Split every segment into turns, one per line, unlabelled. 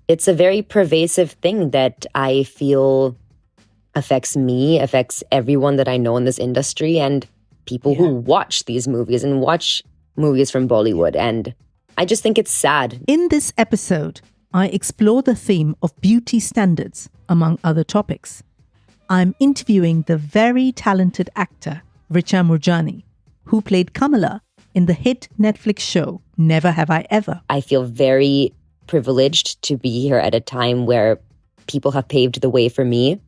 it's a very pervasive thing that I feel affects me, affects everyone that I know in this industry and people who watch these movies and watch movies from Bollywood. And I just think it's sad.
In this episode, I explore the theme of beauty standards, among other topics. I'm interviewing the very talented actor, Richa Moorjani, who played Kamala in the hit Netflix show, Never Have I Ever.
I feel very privileged to be here at a time where people have paved the way for me.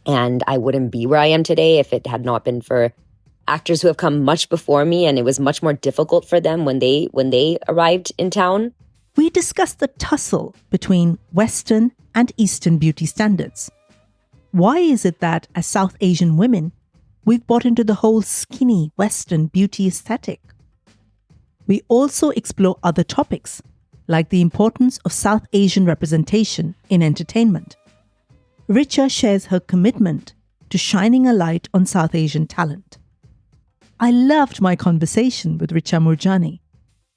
And I wouldn't be where I am today if it had not been for actors who have come much before me, and it was much more difficult for them when they arrived in town.
We discussed the tussle between Western and Eastern beauty standards. Why is it that as South Asian women, we've bought into the whole skinny Western beauty aesthetic? We also explore other topics, like the importance of South Asian representation in entertainment. Richa shares her commitment to shining a light on South Asian talent. I loved my conversation with Richa Moorjani.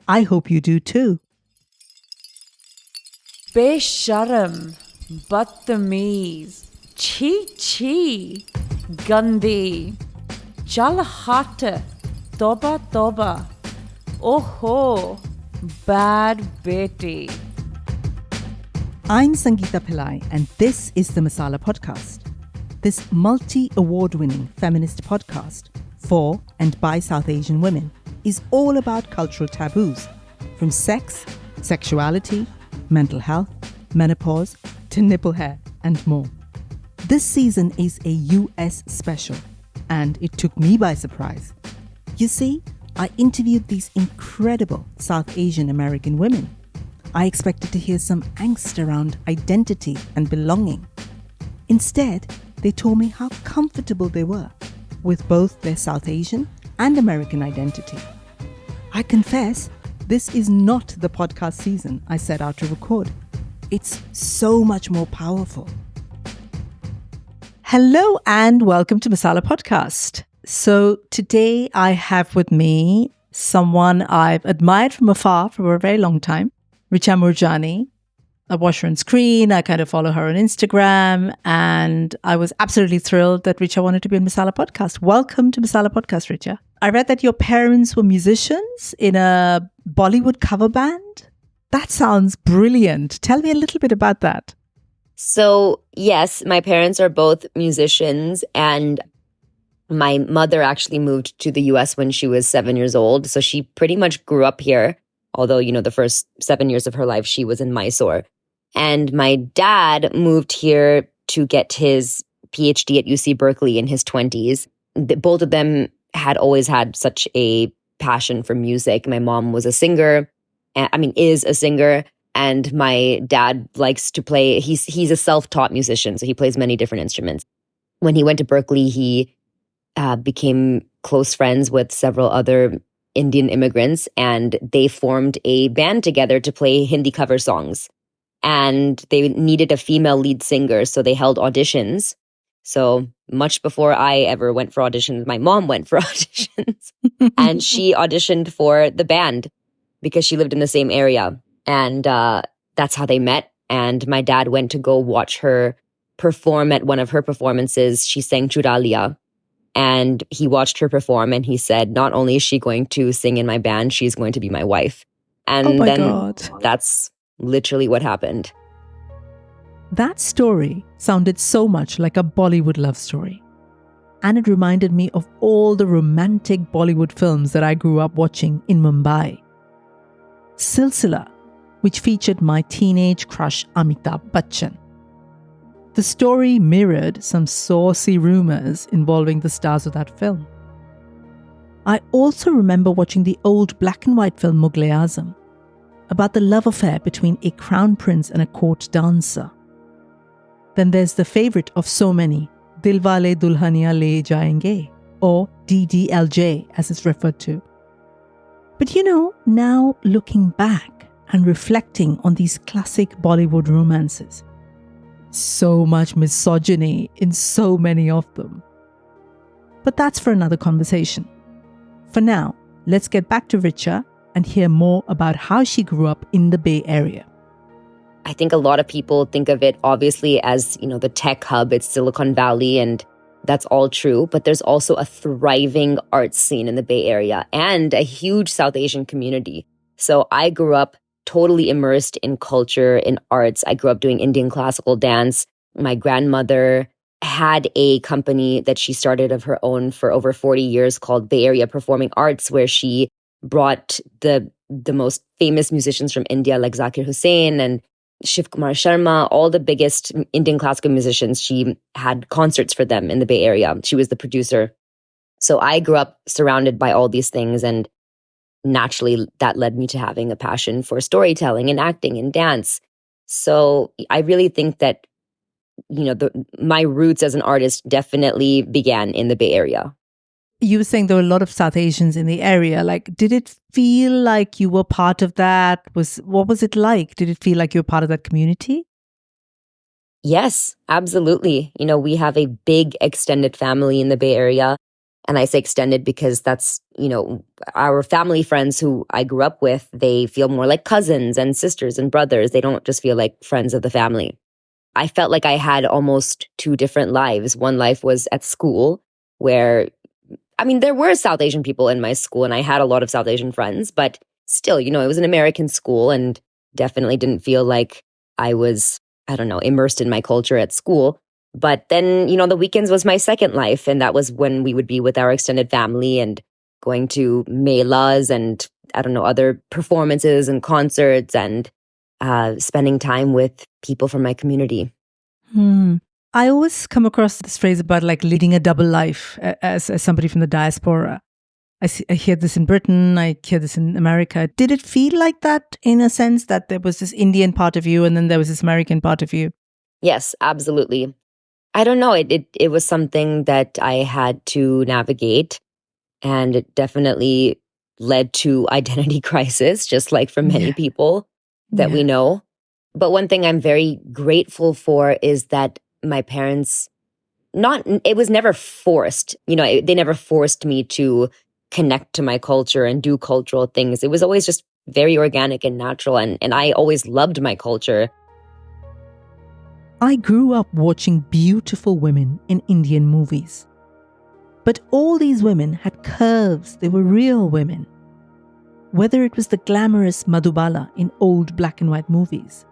I hope you do too.
Besharam, badtameez, chi, gandi, chal hat, toba, oho, bad beti.
I'm Sangeeta Pillai, and this is the Masala Podcast. This multi-award-winning feminist podcast for and by South Asian women is all about cultural taboos, from sex, sexuality, mental health, menopause, to nipple hair, and more. This season is a US special, and it took me by surprise. You see, I interviewed these incredible South Asian American women. I expected to hear some angst around identity and belonging. Instead, they told me how comfortable they were with both their South Asian and American identity. I confess, this is not the podcast season I set out to record. It's so much more powerful. Hello and welcome to Masala Podcast. So today I have with me someone I've admired from afar for a very long time, Richa Moorjani. I watch her on screen, I kind of follow her on Instagram, and I was absolutely thrilled that Richa wanted to be on Masala Podcast. Welcome to Masala Podcast, Richa. I read that your parents were musicians in a Bollywood cover band. That sounds brilliant. Tell me a little bit about that.
So, yes, my parents are both musicians, and my mother actually moved to the US when she was 7 years old. So she pretty much grew up here. Although, the first 7 years of her life, she was in Mysore. And my dad moved here to get his PhD at UC Berkeley in his 20s. Both of them had always had such a passion for music. My mom was a singer, is a singer. And my dad likes to play, he's a self-taught musician, so he plays many different instruments. When he went to Berkeley, he became close friends with several other Indian immigrants, and they formed a band together to play Hindi cover songs. And they needed a female lead singer, so they held auditions. So much before I ever went for auditions, my mom went for auditions. And she auditioned for the band because she lived in the same area. And that's how they met. And my dad went to go watch her perform at one of her performances. She sang Churalia. And he watched her perform and he said, not only is she going to sing in my band, she's going to be my wife. And God. That's literally what happened.
That story sounded so much like a Bollywood love story. And it reminded me of all the romantic Bollywood films that I grew up watching in Mumbai. Silsila, which featured my teenage crush Amitabh Bachchan. The story mirrored some saucy rumors involving the stars of that film. I also remember watching the old black and white film Mughal-e-Azam about the love affair between a crown prince and a court dancer. Then there's the favorite of so many, Dilwale Dulhania Le Jayenge, or DDLJ as it's referred to. But now looking back and reflecting on these classic Bollywood romances, so much misogyny in so many of them. But that's for another conversation. For now, let's get back to Richa and hear more about how she grew up in the Bay Area.
I think a lot of people think of it obviously as, the tech hub. It's Silicon Valley, and that's all true. But there's also a thriving art scene in the Bay Area and a huge South Asian community. So I grew up totally immersed in culture, in arts. I grew up doing Indian classical dance. My grandmother had a company that she started of her own for over 40 years called Bay Area Performing Arts, where she brought the most famous musicians from India like Zakir Hussain and Shiv Kumar Sharma, all the biggest Indian classical musicians. She had concerts for them in the Bay Area. She was the producer. So I grew up surrounded by all these things, and naturally that led me to having a passion for storytelling and acting and dance. So I really think that, my roots as an artist definitely began in the Bay Area.
You were saying there were a lot of South Asians in the area. Like, did it feel like you were part of that? What was it like? Did it feel like you were part of that community?
Yes, absolutely. We have a big extended family in the Bay Area. And I say extended because that's, our family friends who I grew up with, they feel more like cousins and sisters and brothers. They don't just feel like friends of the family. I felt like I had almost two different lives. One life was at school where, there were South Asian people in my school and I had a lot of South Asian friends, but still, it was an American school and definitely didn't feel like I was, immersed in my culture at school. But then, the weekends was my second life. And that was when we would be with our extended family and going to melas and, other performances and concerts and spending time with people from my community.
I always come across this phrase about like leading a double life as somebody from the diaspora. I hear this in Britain, I hear this in America. Did it feel like that in a sense that there was this Indian part of you and then there was this American part of you?
Yes, absolutely. I don't know. It was something that I had to navigate, and it definitely led to identity crisis, just like for many people that we know. But one thing I'm very grateful for is that my parents, it was never forced. They never forced me to connect to my culture and do cultural things. It was always just very organic and natural. And I always loved my culture.
I grew up watching beautiful women in Indian movies. But all these women had curves. They were real women. Whether it was the glamorous Madhubala in old black and white movies,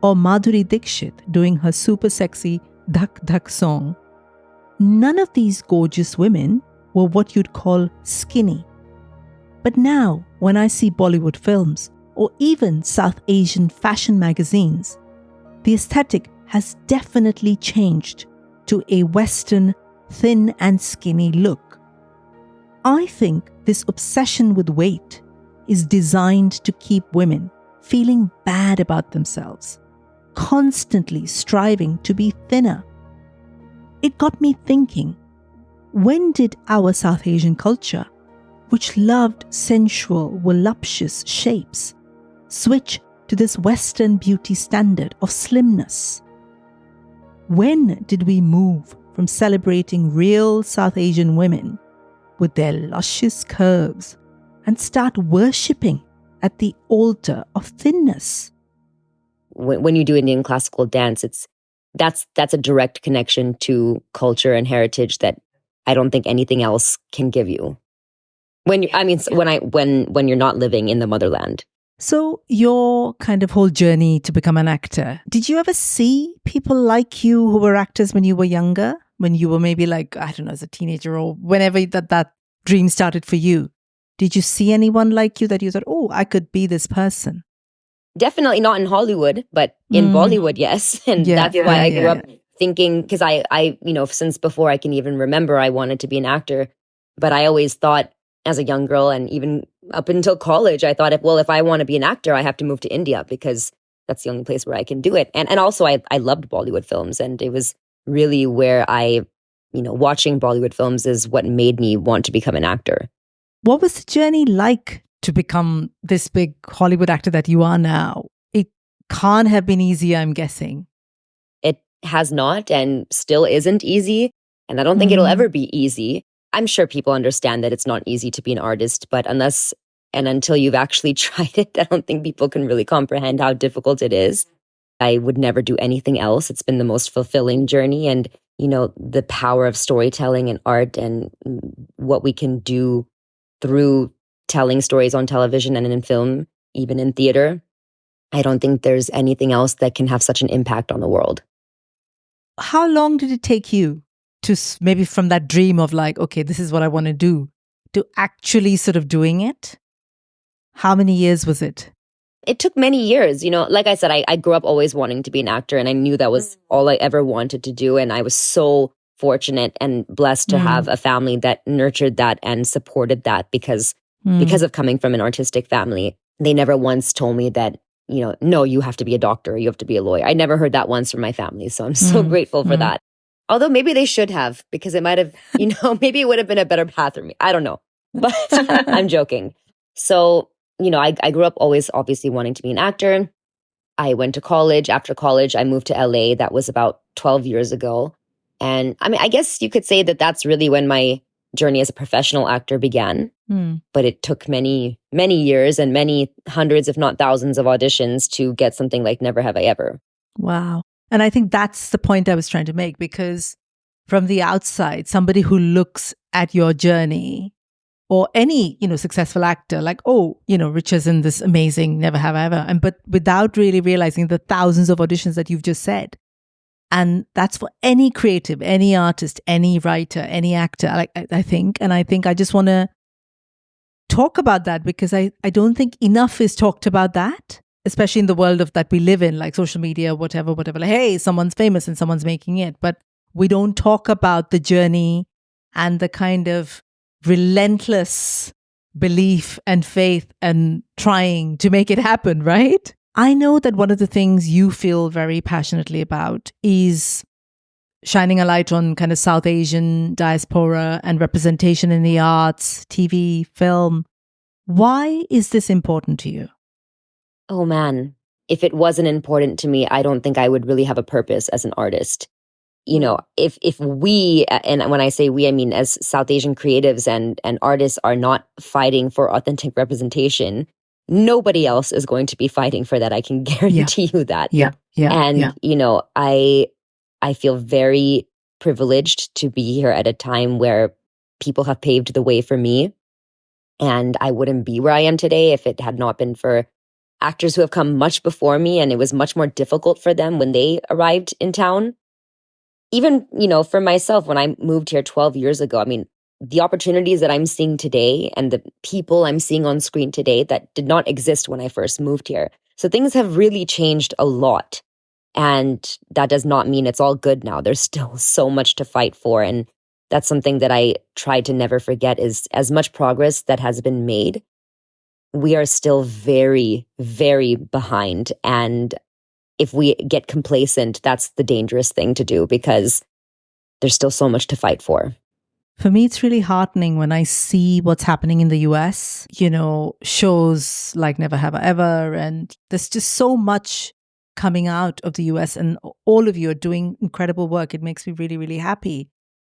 or Madhuri Dixit doing her super sexy Dhak Dhak song, none of these gorgeous women were what you'd call skinny. But now, when I see Bollywood films, or even South Asian fashion magazines, the aesthetic has definitely changed to a Western thin and skinny look. I think this obsession with weight is designed to keep women feeling bad about themselves, constantly striving to be thinner. It got me thinking, when did our South Asian culture, which loved sensual, voluptuous shapes, switch to this Western beauty standard of slimness? When did we move from celebrating real South Asian women with their luscious curves and start worshipping at the altar of thinness?
When you do Indian classical dance, that's a direct connection to culture and heritage that I don't think anything else can give you. When you're not living in the motherland.
So your kind of whole journey to become an actor, did you ever see people like you who were actors when you were younger? When you were maybe like, I don't know, as a teenager or whenever that dream started for you? Did you see anyone like you that you thought, oh, I could be this person?
Definitely not in Hollywood, but in Bollywood, yes. And that's why I grew up thinking, because I, since before I can even remember, I wanted to be an actor. But I always thought as a young girl, and even up until college, I thought, if I want to be an actor, I have to move to India because that's the only place where I can do it. And also I loved Bollywood films, and it was really where watching Bollywood films is what made me want to become an actor.
What was the journey like to become this big Hollywood actor that you are now? It can't have been easy, I'm guessing.
It has not, and still isn't easy. And I don't think it'll ever be easy. I'm sure people understand that it's not easy to be an artist, but unless And until you've actually tried it, I don't think people can really comprehend how difficult it is. I would never do anything else. It's been the most fulfilling journey. And, the power of storytelling and art and what we can do through telling stories on television and in film, even in theater. I don't think there's anything else that can have such an impact on the world.
How long did it take you to maybe from that dream of like, okay, this is what I want to do, to actually sort of doing it? How many years was it?
It took many years. Like I said, I grew up always wanting to be an actor, and I knew that was all I ever wanted to do. And I was so fortunate and blessed to have a family that nurtured that and supported that because of coming from an artistic family. They never once told me that, no, you have to be a doctor, you have to be a lawyer. I never heard that once from my family. So I'm so grateful for that. Although maybe they should have, because it might have, maybe it would have been a better path for me. I don't know. But I'm joking. So, I grew up always obviously wanting to be an actor. I went to college. After college, I moved to LA. That was about 12 years ago. And I guess you could say that that's really when my journey as a professional actor began. But it took many, many years and many hundreds, if not thousands of auditions to get something like Never Have I Ever.
Wow. And I think that's the point I was trying to make, because from the outside, somebody who looks at your journey or any, successful actor, like, oh, Richa's in this amazing Never Have I Ever. But without really realizing the thousands of auditions that you've just said. And that's for any creative, any artist, any writer, any actor, I think. And I think I just want to talk about that, because I don't think enough is talked about that, especially in the world that we live in, like social media, whatever. Like, hey, someone's famous and someone's making it. But we don't talk about the journey and the kind of relentless belief and faith and trying to make it happen, right? I know that one of the things you feel very passionately about is shining a light on kind of South Asian diaspora and representation in the arts, TV, film. Why is this important to you?
Oh man, if it wasn't important to me, I don't think I would really have a purpose as an artist. If we, and when I say we, I mean as South Asian creatives and artists are not fighting for authentic representation, nobody else is going to be fighting for that. I can guarantee you that. I feel very privileged to be here at a time where people have paved the way for me. And I wouldn't be where I am today if it had not been for actors who have come much before me. And it was much more difficult for them when they arrived in town. Even, for myself, when I moved here 12 years ago, the opportunities that I'm seeing today and the people I'm seeing on screen today that did not exist when I first moved here. So things have really changed a lot. And that does not mean it's all good now. There's still so much to fight for. And that's something that I try to never forget, is as much progress that has been made, we are still very, very behind. And if we get complacent, that's the dangerous thing to do, because there's still so much to fight for.
For me, it's really heartening when I see what's happening in the US, shows like Never Have I Ever. And there's just so much coming out of the US, and all of you are doing incredible work. It makes me really, really happy.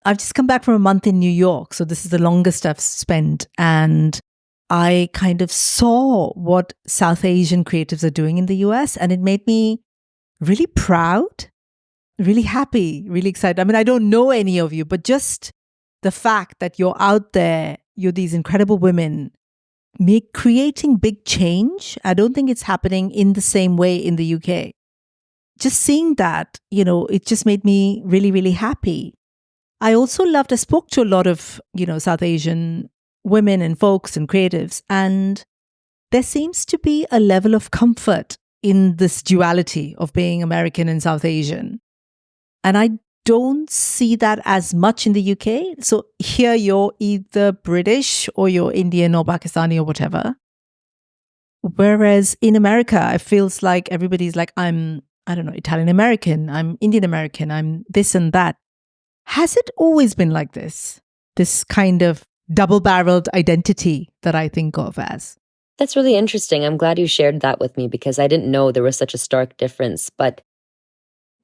I've just come back from a month in New York. So this is the longest I've spent. And I kind of saw what South Asian creatives are doing in the US, and it made me really proud, really happy, really excited. I don't know any of you, but just the fact that you're out there, you're these incredible women creating big change. I don't think it's happening in the same way in the UK. Just seeing that, it just made me really, really happy. I also I spoke to a lot of, South Asian women and folks and creatives, and there seems to be a level of comfort in this duality of being American and South Asian. And I don't see that as much in the UK. So here you're either British or you're Indian or Pakistani or whatever. Whereas in America, it feels like everybody's like, I'm, Italian American, I'm Indian American, I'm this and that. Has it always been like this? This kind of double-barreled identity that I think of as?
That's really interesting. I'm glad you shared that with me, because I didn't know there was such a stark difference. But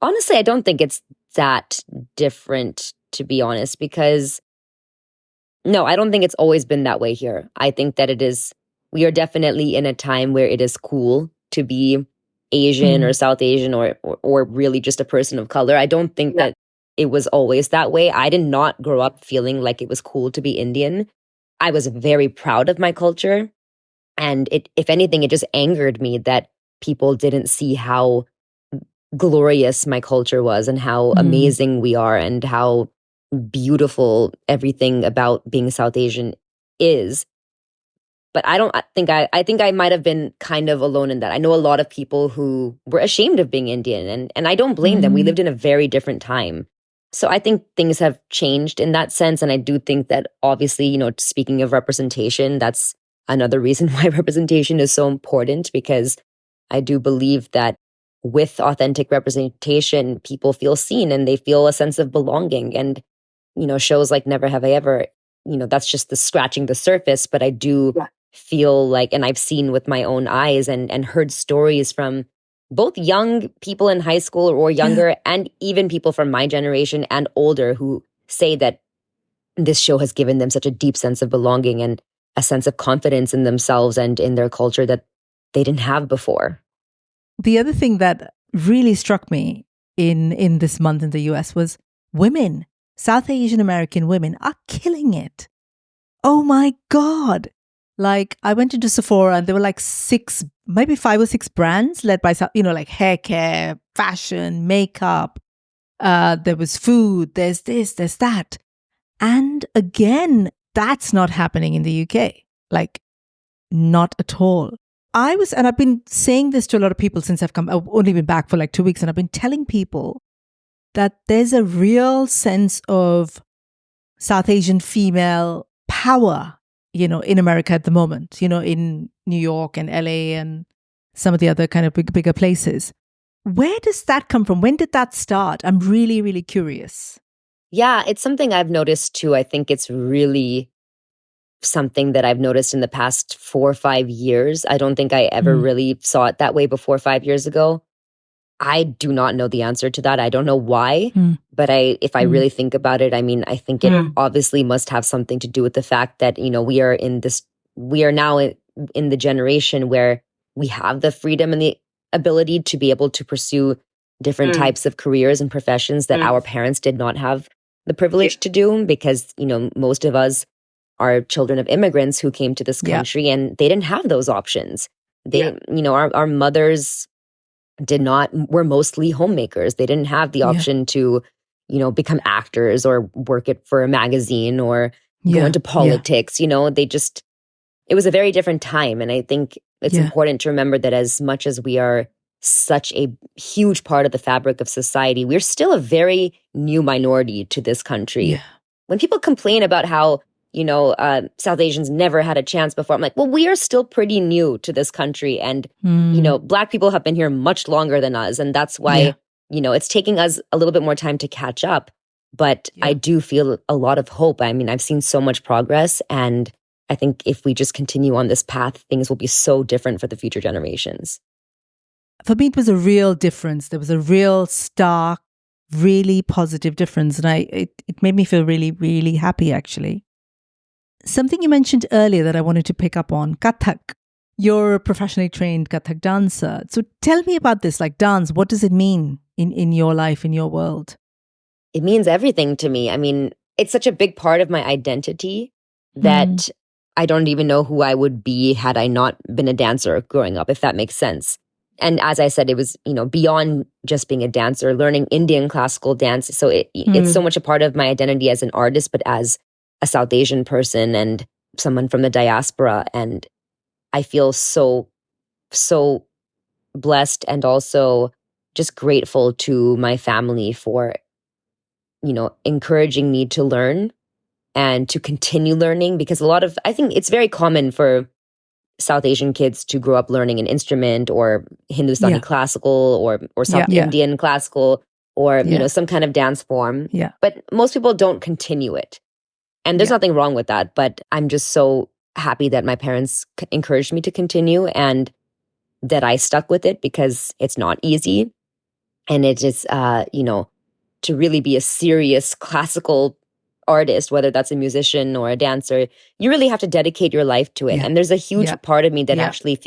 honestly, I don't think it's that different, to be honest, because no, I don't think it's always been that way here. I think that it is we are definitely in a time where it is cool to be Asian or South Asian or really just a person of color. I don't think that it was always that way. I did not grow up feeling like it was cool to be Indian. I was very proud of my culture. And if anything, it just angered me that people didn't see how glorious my culture was and how amazing we are and how beautiful everything about being South Asian is. But I think I might have been kind of alone in that. I know a lot of people who were ashamed of being Indian, and I don't blame them. We lived in a very different time. So I think things have changed in that sense. And I do think that obviously, speaking of representation, that's another reason why representation is so important, because I do believe that with authentic representation, people feel seen and they feel a sense of belonging. And, shows like Never Have I Ever, that's just the scratching the surface. But I do feel like, and I've seen with my own eyes and heard stories from both young people in high school or younger, and even people from my generation and older who say that this show has given them such a deep sense of belonging and a sense of confidence in themselves and in their culture that they didn't have before.
The other thing that really struck me in this month in the US was women. South Asian American women are killing it. Oh my God. Like, I went into Sephora and there were like 6, maybe 5 or 6 brands led by, like hair care, fashion, makeup. There was food, there's this, there's that. And again, that's not happening in the UK. Like, not at all. And I've been saying this to a lot of people since I've only been back for like 2 weeks, and I've been telling people that there's a real sense of South Asian female power, in America at the moment, in New York and LA and some of the other kind of bigger places. Where does that come from? When did that start? I'm really, really curious.
Yeah, it's something I've noticed too. I think it's really something that I've noticed in the past 4 or 5 years. I don't think I ever really saw it that way before 5 years ago. I do not know the answer to that. I don't know why, but if I really think about it, I mean, I think it obviously must have something to do with the fact that, we are now in the generation where we have the freedom and the ability to be able to pursue different types of careers and professions that our parents did not have the privilege to do, because, most of us are children of immigrants who came to this country and they didn't have those options. Our mothers were mostly homemakers. They didn't have the option to, become actors or work for a magazine or go into politics. It was a very different time. And I think it's important to remember that as much as we are such a huge part of the fabric of society, we're still a very new minority to this country.
Yeah.
When people complain about how, South Asians never had a chance before, I'm like, well, we are still pretty new to this country. And, Black people have been here much longer than us. And that's why, it's taking us a little bit more time to catch up. But I do feel a lot of hope. I mean, I've seen so much progress. And I think if we just continue on this path, things will be so different for the future generations.
For me, it was a real difference. There was a real stark, really positive difference. And it made me feel really, really happy, actually. Something you mentioned earlier that I wanted to pick up on, Kathak. You're a professionally trained Kathak dancer. So tell me about this, like dance. What does it mean in your life, in your world?
It means everything to me. I mean, it's such a big part of my identity that I don't even know who I would be had I not been a dancer growing up, if that makes sense. And as I said, it was, beyond just being a dancer, learning Indian classical dance. So it's so much a part of my identity as an artist, but as a South Asian person and someone from the diaspora. And I feel so blessed and also just grateful to my family for, encouraging me to learn and to continue learning, because I think it's very common for South Asian kids to grow up learning an instrument or Hindustani classical or South Indian classical or, some kind of dance form.
Yeah.
But most people don't continue it. And there's nothing wrong with that. But I'm just so happy that my parents encouraged me to continue and that I stuck with it, because it's not easy. And it is, to really be a serious classical artist, whether that's a musician or a dancer, you really have to dedicate your life to it.
Yeah.
And there's a huge
Yeah.
part of me that
Yeah.
actually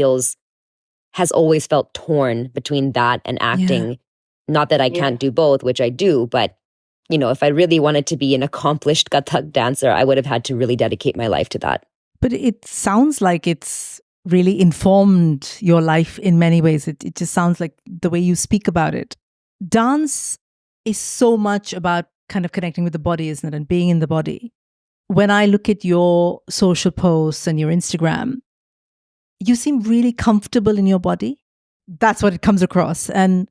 has always felt torn between that and acting. Not that I can't do both, which I do, but if I really wanted to be an accomplished Kathak dancer, I would have had to really dedicate my life to that.
But it sounds like it's really informed your life in many ways. It just sounds like the way you speak about it. Dance is so much about kind of connecting with the body, isn't it? And being in the body. When I look at your social posts and your Instagram, you seem really comfortable in your body. That's what it comes across. And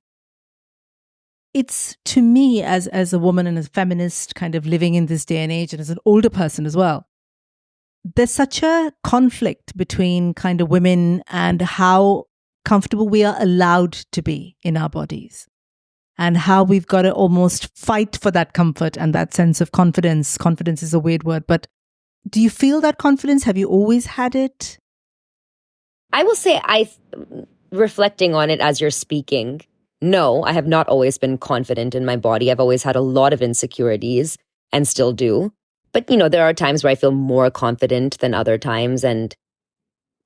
it's, to me, as a woman and as a feminist kind of living in this day and age, and as an older person as well, there's such a conflict between kind of women and how comfortable we are allowed to be in our bodies, and how we've got to almost fight for that comfort and that sense of confidence. Confidence is a weird word, but do you feel that confidence? Have you always had it?
I will say, reflecting on it as you're speaking, no, I have not always been confident in my body. I've always had a lot of insecurities and still do. But, there are times where I feel more confident than other times, and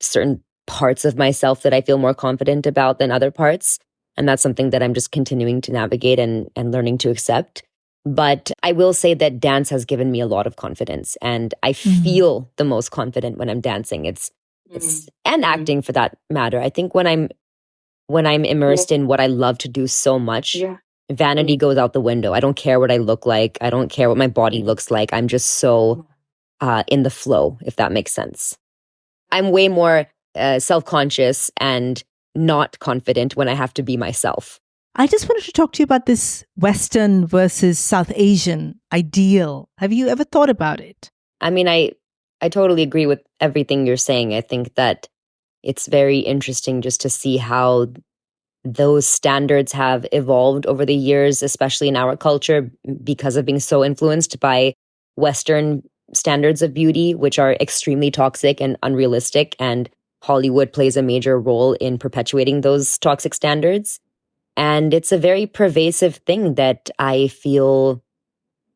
certain parts of myself that I feel more confident about than other parts. And that's something that I'm just continuing to navigate and learning to accept. But I will say that dance has given me a lot of confidence, and I feel the most confident when I'm dancing. It's and acting for that matter. I think when I'm immersed in what I love to do so much, vanity goes out the window. I don't care what I look like. I don't care what my body looks like. I'm just so in the flow, if that makes sense. I'm way more self-conscious and not confident when I have to be myself.
I just wanted to talk to you about this Western versus South Asian ideal. Have you ever thought about it?
I mean, I totally agree with everything you're saying. I think that it's very interesting just to see how those standards have evolved over the years, especially in our culture, because of being so influenced by Western standards of beauty, which are extremely toxic and unrealistic. And Hollywood plays a major role in perpetuating those toxic standards. And it's a very pervasive thing that I feel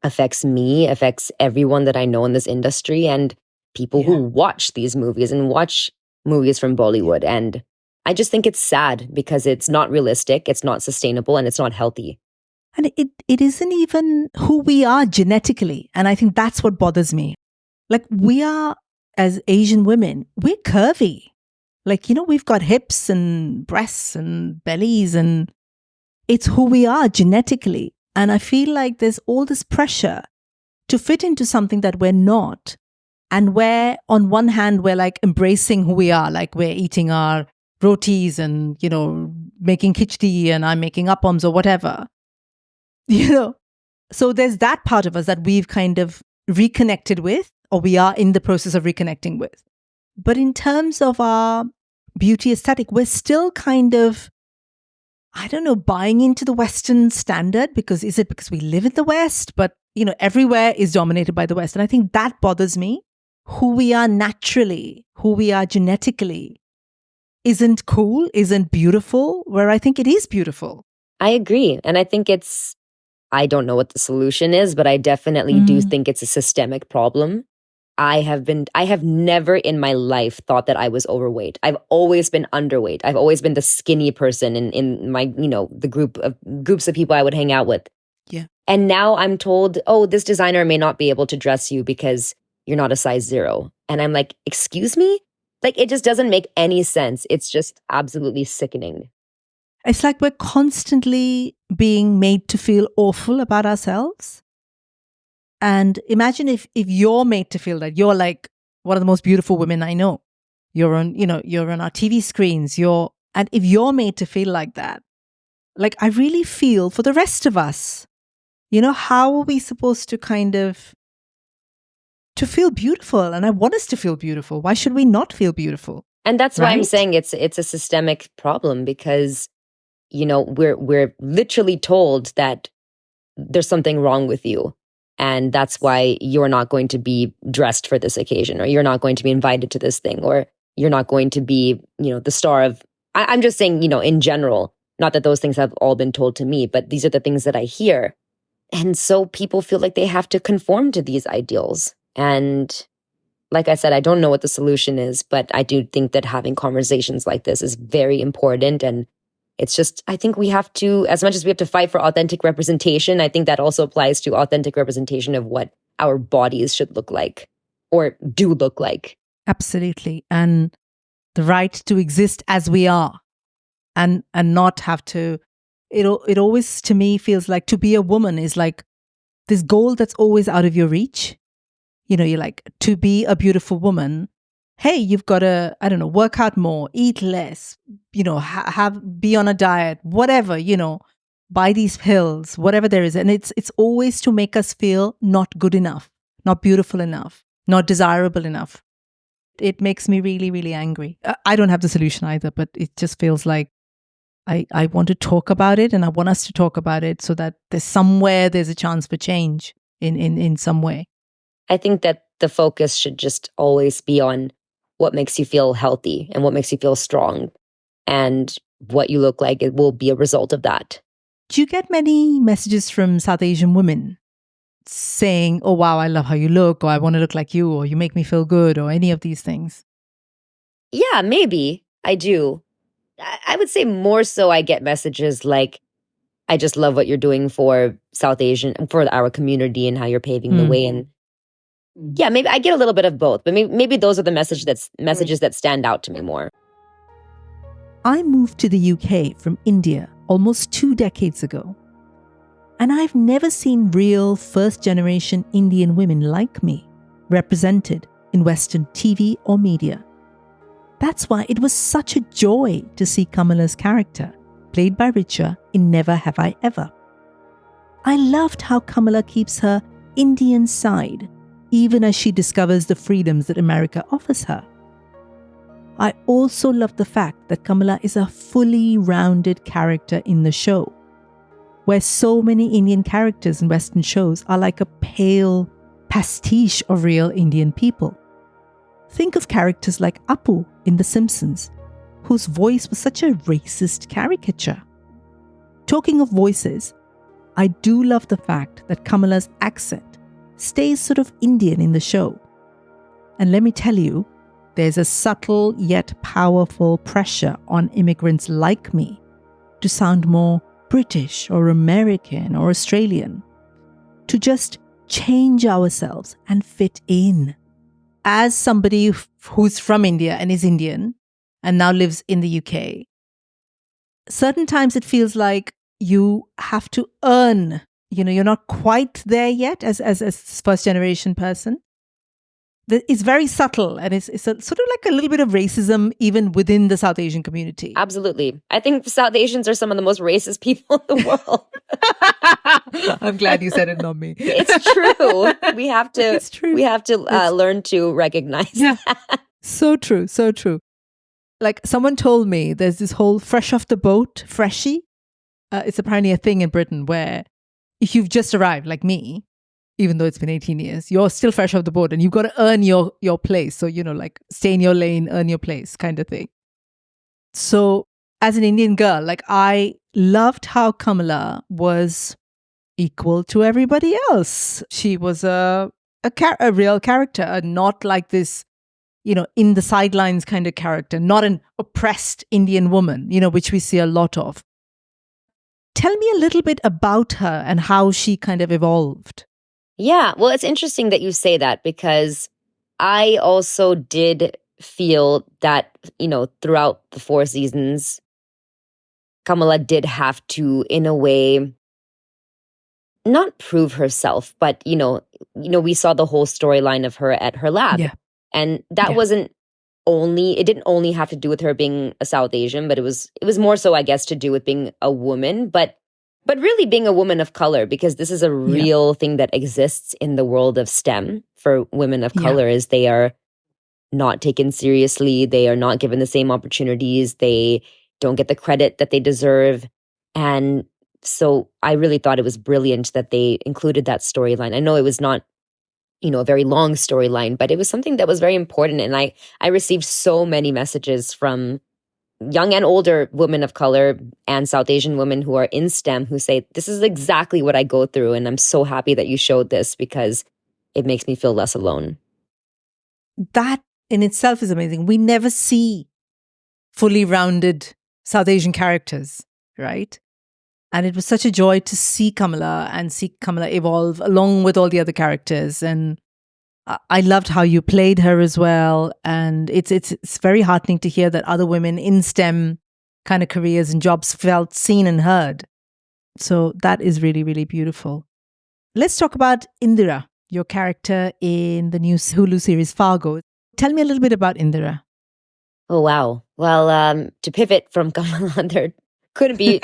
affects me, affects everyone that I know in this industry, and people who watch these movies and watch movies from Bollywood. And I just think it's sad because it's not realistic, it's not sustainable, and it's not healthy.
And it isn't even who we are genetically. And I think that's what bothers me. Like, we are, as Asian women, we're curvy. Like, we've got hips and breasts and bellies, and it's who we are genetically. And I feel like there's all this pressure to fit into something that we're not. And where, on one hand, we're like embracing who we are, like we're eating our rotis and, making khichdi and I'm making appams or whatever. So there's that part of us that we've kind of reconnected with, or we are in the process of reconnecting with. But in terms of our beauty aesthetic, we're still kind of, I don't know, buying into the Western standard. Is it because we live in the West? But, everywhere is dominated by the West. And I think that bothers me. Who we are naturally, who we are genetically, isn't cool, isn't beautiful, where I think it is beautiful.
I agree. And I think I don't know what the solution is, but I definitely do think it's a systemic problem. I have never in my life thought that I was overweight. I've always been underweight. I've always been the skinny person in my, the groups of people I would hang out with.
Yeah.
And now I'm told, oh, this designer may not be able to dress you because you're not a size 0. And I'm like, excuse me? Like, it just doesn't make any sense. It's just absolutely sickening.
It's like we're constantly being made to feel awful about ourselves. And imagine if you're made to feel that you're like one of the most beautiful women I know. You're on our TV screens. And if you're made to feel like that, like, I really feel for the rest of us, how are we supposed to kind of to feel beautiful? And I want us to feel beautiful. Why should we not feel beautiful?
And that's why I'm saying it's a systemic problem, because we're literally told that there's something wrong with you, and that's why you're not going to be dressed for this occasion, or you're not going to be invited to this thing, or you're not going to be the star of. I'm just saying in general, not that those things have all been told to me, but these are the things that I hear. And so people feel like they have to conform to these ideals. And like I said, I don't know what the solution is, but I do think that having conversations like this is very important. And it's just, I think we have to, as much as we have to fight for authentic representation, I think that also applies to authentic representation of what our bodies should look like or do look like.
Absolutely. And the right to exist as we are and not have to, it always to me feels like to be a woman is like this goal that's always out of your reach. You know, you're like, to be a beautiful woman, hey, you've got to, I don't know, work out more, eat less, you know, be on a diet, whatever, you know, buy these pills, whatever there is. And it's always to make us feel not good enough, not beautiful enough, not desirable enough. It makes me really, really angry. I don't have the solution either, but it just feels like I want to talk about it, and I want us to talk about it so that there's a chance for change in some way.
I think that the focus should just always be on what makes you feel healthy and what makes you feel strong. And what you look like, it will be a result of that.
Do you get many messages from South Asian women saying, oh, wow, I love how you look, or I want to look like you, or you make me feel good, or any of these things?
Yeah, maybe I do. I would say more so I get messages like, I just love what you're doing for South Asian, for our community and how you're paving the way. And yeah, maybe I get a little bit of both, but maybe those are the messages that stand out to me more.
I moved to the UK from India almost 2 decades ago, and I've never seen real first-generation Indian women like me represented in Western TV or media. That's why it was such a joy to see Kamala's character, played by Richa, in Never Have I Ever. I loved how Kamala keeps her Indian side, even as she discovers the freedoms that America offers her. I also love the fact that Kamala is a fully rounded character in the show, where so many Indian characters in Western shows are like a pale pastiche of real Indian people. Think of characters like Apu in The Simpsons, whose voice was such a racist caricature. Talking of voices, I do love the fact that Kamala's accent stays sort of Indian in the show. And let me tell you, there's a subtle yet powerful pressure on immigrants like me to sound more British or American or Australian, to just change ourselves and fit in. As somebody who's from India and is Indian and now lives in the UK, certain times it feels like you have to earn, you know, you're not quite there yet as a first generation person. It's very subtle, and it's sort of like a little bit of racism even within the South Asian community.
Absolutely. I think South Asians are some of the most racist people in the world.
I'm glad you said it, not me.
It's true. We have to. It's true. We have to learn to recognize that.
So true. So true. Like someone told me, there's this whole fresh off the boat, freshie. It's apparently a thing in Britain where if you've just arrived, like me, even though it's been 18 years, you're still fresh off the boat and you've got to earn your place. So, you know, like stay in your lane, earn your place kind of thing. So as an Indian girl, like I loved how Kamala was equal to everybody else. She was a real character, and not like this, you know, in the sidelines kind of character, not an oppressed Indian woman, you know, which we see a lot of. Tell me a little bit about her and how she kind of evolved.
Yeah, well, it's interesting that you say that, because I also did feel that, you know, throughout the 4 seasons, Kamala did have to, in a way, not prove herself, but, you know, we saw the whole storyline of her at her lab.
Yeah.
And that wasn't only, it didn't only have to do with her being a South Asian, but it was more so, I guess, to do with being a woman, but really being a woman of color, because this is a real thing that exists in the world of STEM for women of color, is they are not taken seriously. They are not given the same opportunities. They don't get the credit that they deserve. And so I really thought it was brilliant that they included that storyline. I know it was not, you know, a very long storyline, but it was something that was very important. And I received so many messages from young and older women of color and South Asian women who are in STEM who say, this is exactly what I go through. And I'm so happy that you showed this because it makes me feel less alone.
That in itself is amazing. We never see fully rounded South Asian characters, right? And it was such a joy to see Kamala evolve along with all the other characters. And I loved how you played her as well. And it's very heartening to hear that other women in STEM kind of careers and jobs felt seen and heard. So that is really, really beautiful. Let's talk about Indira, your character in the new Hulu series Fargo. Tell me a little bit about Indira.
Oh, wow. Well, to pivot from Kamala, there couldn't be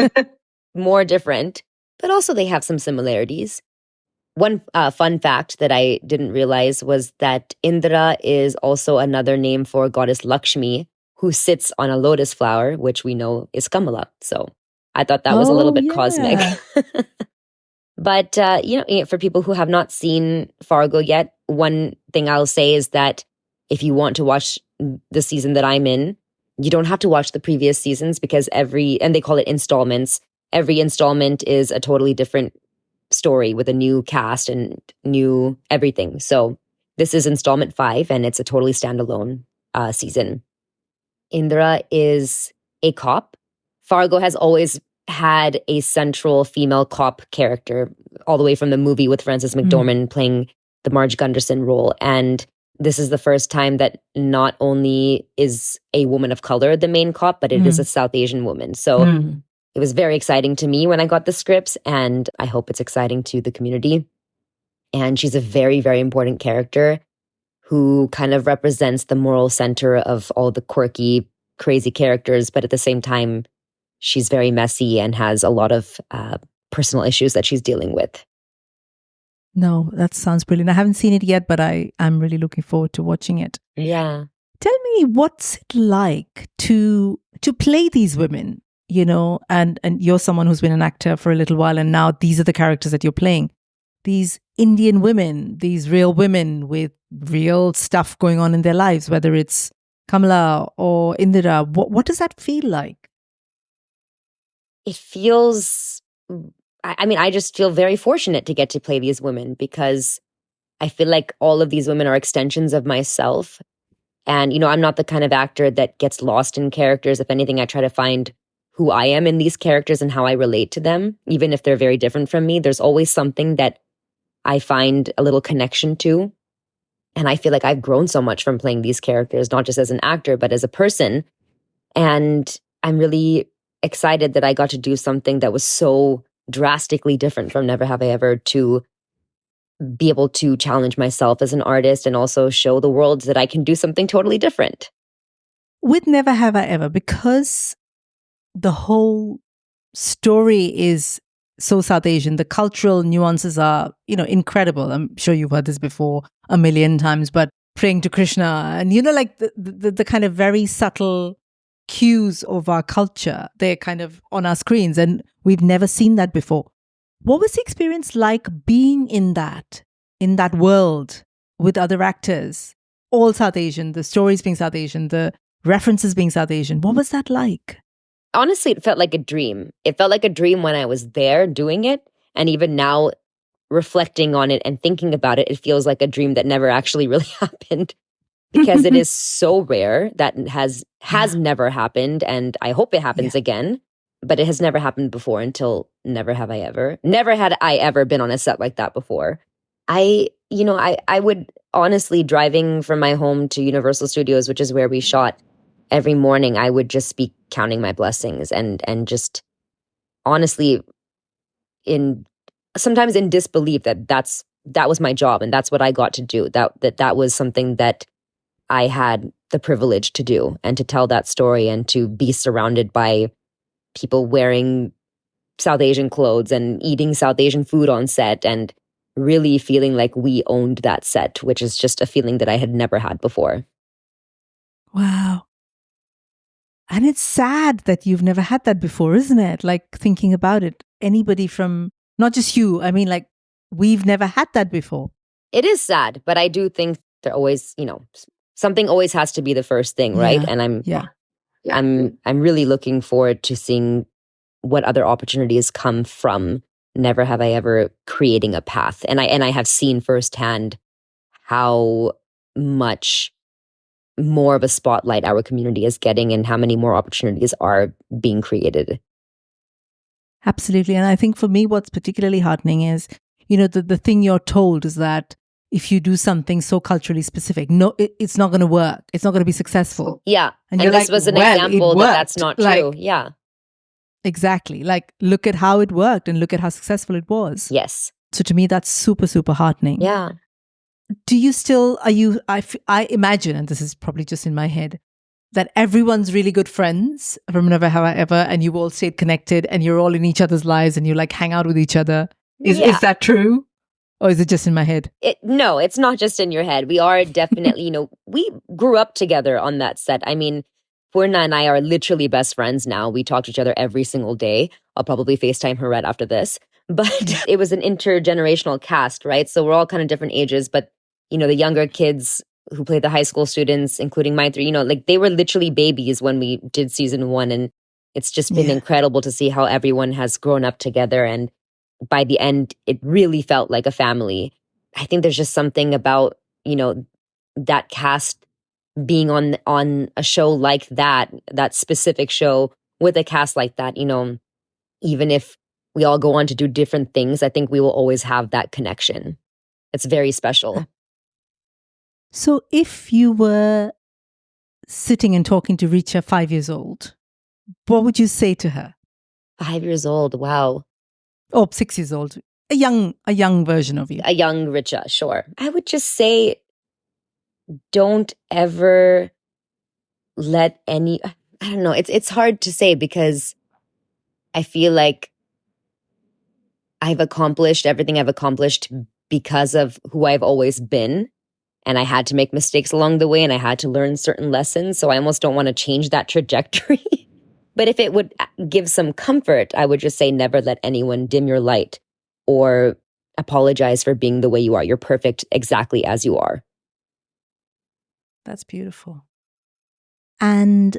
more different, but also they have some similarities. One fun fact that I didn't realize was that Indra is also another name for goddess Lakshmi, who sits on a lotus flower, which we know is Kamala. So I thought that was a little bit cosmic. But, for people who have not seen Fargo yet, one thing I'll say is that if you want to watch the season that I'm in, you don't have to watch the previous seasons because and they call it installments. Every installment is a totally different story with a new cast and new everything. So this is installment 5 and it's a totally standalone season. Indra is a cop. Fargo has always had a central female cop character all the way from the movie with Frances McDormand playing the Marge Gunderson role. And this is the first time that not only is a woman of color the main cop, but it is a South Asian woman. So it was very exciting to me when I got the scripts, and I hope it's exciting to the community. And she's a very, very important character who kind of represents the moral center of all the quirky, crazy characters, but at the same time, she's very messy and has a lot of personal issues that she's dealing with.
No, that sounds brilliant. I haven't seen it yet, but I'm really looking forward to watching it.
Yeah.
Tell me, what's it like to play these women, and you're someone who's been an actor for a little while, and now these are the characters that you're playing. These Indian women, these real women with real stuff going on in their lives, whether it's Kamala or Indira. What does that feel like?
It feels... I just feel very fortunate to get to play these women because I feel like all of these women are extensions of myself. And, I'm not the kind of actor that gets lost in characters. If anything, I try to find who I am in these characters and how I relate to them. Even if they're very different from me, there's always something that I find a little connection to. And I feel like I've grown so much from playing these characters, not just as an actor, but as a person. And I'm really excited that I got to do something that was so drastically different from Never Have I Ever, to be able to challenge myself as an artist and also show the world that I can do something totally different.
With Never Have I Ever, because the whole story is so South Asian, the cultural nuances are, incredible. I'm sure you've heard this before a million times, but praying to Krishna and, like the kind of very subtle cues of our culture, they're kind of on our screens and we've never seen that before. What was the experience like being in that world with other actors, all South Asian, the stories being South Asian, the references being South Asian? What was that like?
Honestly, it felt like a dream. It felt like a dream when I was there doing it. And even now, reflecting on it and thinking about it, it feels like a dream that never actually really happened. Because it is so rare that it has never happened, and I hope it happens again. But it has never happened before until Never Have I Ever. Never had I ever been on a set like that before. I would honestly, driving from my home to Universal Studios, which is where we shot, every morning I would just be counting my blessings and just honestly sometimes in disbelief that was my job and that's what I got to do. That was something that I had the privilege to do, and to tell that story and to be surrounded by people wearing South Asian clothes and eating South Asian food on set and really feeling like we owned that set, which is just a feeling that I had never had before.
Wow. And it's sad that you've never had that before, isn't it? Like, thinking about it, anybody from, not just you, we've never had that before.
It is sad, but I do think there always, something always has to be the first thing, right?
Yeah,
And I'm really looking forward to seeing what other opportunities come from Never Have I Ever creating a path. And I have seen firsthand how much more of a spotlight our community is getting and how many more opportunities are being created.
Absolutely. And I think for me, what's particularly heartening is, the thing you're told is that if you do something so culturally specific, it's not going to work. It's not going to be successful.
Yeah. And
you're
this was an example that that's not true. Yeah.
Exactly. Like, look at how it worked and look at how successful it was.
Yes.
So to me, that's super, super heartening.
Yeah.
Do you still, I imagine, and this is probably just in my head, that everyone's really good friends from Never Have I Ever, and you all stayed connected and you're all in each other's lives and you like hang out with each other. Is that true? Or is it just in my head?
No, it's not just in your head. We are definitely, we grew up together on that set. I mean, Purna and I are literally best friends now. We talk to each other every single day. I'll probably FaceTime her right after this. But it was an intergenerational cast, right? So we're all kind of different ages. But, the younger kids who played the high school students, including my three, they were literally babies when we did season 1. And it's just been incredible to see how everyone has grown up together. And by the end, it really felt like a family. I think there's just something about, that cast being on a show like that specific show with a cast like that, even if we all go on to do different things, I think we will always have that connection. It's very special.
So if you were sitting and talking to Richa 5 years old, what would you say to her?
5 years old, wow.
Oh, 6 years old. A young version of you.
A young Richa, sure. I would just say, don't ever let I don't know, it's hard to say because I feel like I've accomplished everything I've accomplished because of who I've always been. And I had to make mistakes along the way and I had to learn certain lessons. So I almost don't want to change that trajectory. But if it would give some comfort, I would just say never let anyone dim your light or apologize for being the way you are. You're perfect exactly as you are.
That's beautiful. And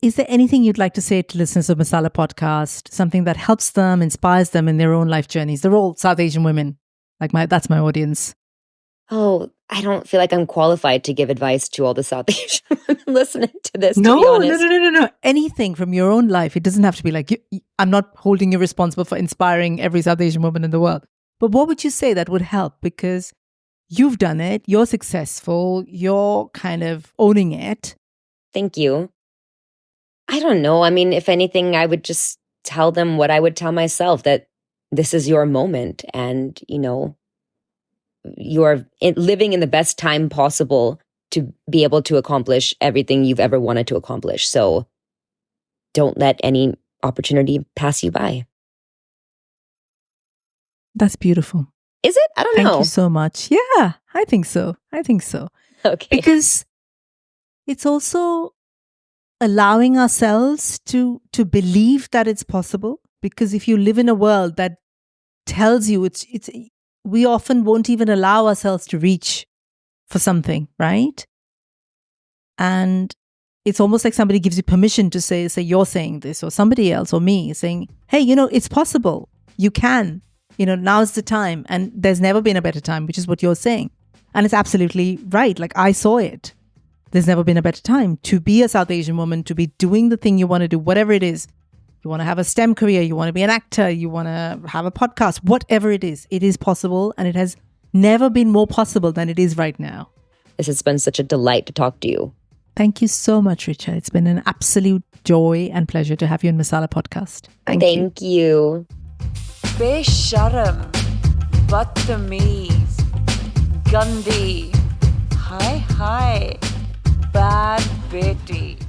is there anything you'd like to say to listeners of Masala Podcast? Something that helps them, inspires them in their own life journeys? They're all South Asian women. That's my audience.
Oh, I don't feel like I'm qualified to give advice to all the South Asian women listening to this, to be
No.
honest.
Anything from your own life. It doesn't have to be like, I'm not holding you responsible for inspiring every South Asian woman in the world. But what would you say that would help? Because you've done it, you're successful, you're kind of owning it.
Thank you. I don't know. I mean, if anything, I would just tell them what I would tell myself, that this is your moment and, you are living in the best time possible to be able to accomplish everything you've ever wanted to accomplish. So don't let any opportunity pass you by.
That's beautiful.
Is it? I don't know.
Thank you so much. Yeah, I think so.
Okay.
Because it's also allowing ourselves to believe that it's possible. Because if you live in a world that tells you we often won't even allow ourselves to reach for something, right? And it's almost like somebody gives you permission to say you're saying this, or somebody else, or me saying, hey, it's possible. You can. Now's the time. And there's never been a better time, which is what you're saying. And it's absolutely right. Like, I saw it. There's never been a better time to be a South Asian woman, to be doing the thing you want to do, whatever it is. You want to have a STEM career, you want to be an actor, you want to have a podcast, whatever it is possible. And it has never been more possible than it is right now.
This has been such a delight to talk to you.
Thank you so much, Richa. It's been an absolute joy and pleasure to have you on Masala Podcast.
Thank you.
Besharam, Badtameez, Gandhi, Hi, bad beti.